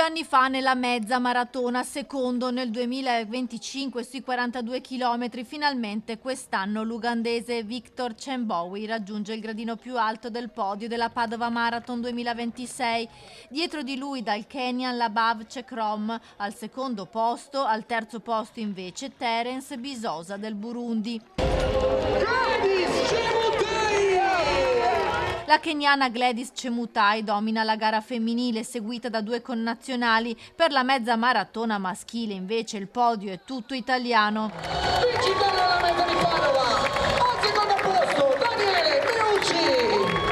anni fa nella mezza maratona, secondo nel 2025 sui 42 km, finalmente quest'anno l'ugandese Victor Chembowi raggiunge il gradino più alto del podio della Padova Marathon 2026. Dietro di lui dal Kenya Labav Chekrom al secondo posto, al terzo posto invece Terence Bisosa del Burundi. La keniana Gladys Chemutai domina la gara femminile, seguita da due connazionali. Per la mezza maratona maschile invece il podio è tutto italiano. Vincitore della mezza di Padova, al secondo posto Daniele Meucci.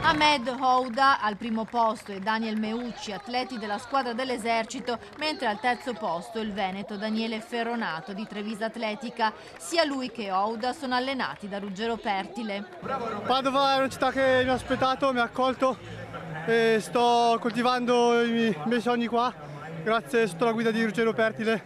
Ahmed Houda al primo posto e Daniel Meucci, atleti della squadra dell'esercito, mentre al terzo posto il veneto Daniele Ferronato di Trevisa Atletica. Sia lui che Houda sono allenati da Ruggero Pertile. Padova è una città che mi ha aspettato, mi ha accolto e sto coltivando i miei sogni qua, grazie sotto la guida di Ruggero Pertile.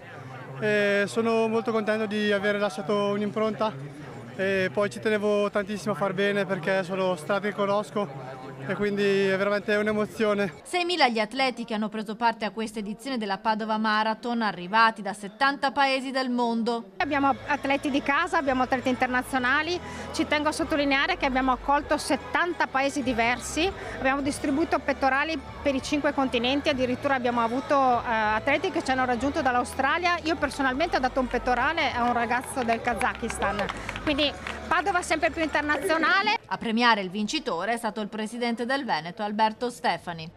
E sono molto contento di aver lasciato un'impronta e poi ci tenevo tantissimo a far bene perché sono strade che conosco e quindi è veramente un'emozione. 6.000 gli atleti che hanno preso parte a questa edizione della Padova Marathon, arrivati da 70 paesi del mondo. Abbiamo atleti di casa, abbiamo atleti internazionali, ci tengo a sottolineare che abbiamo accolto 70 paesi diversi, abbiamo distribuito pettorali per i 5 continenti, addirittura abbiamo avuto atleti che ci hanno raggiunto dall'Australia. Io personalmente ho dato un pettorale a un ragazzo del Kazakistan, quindi Padova sempre più internazionale. A premiare il vincitore è stato il presidente del Veneto Alberto Stefani.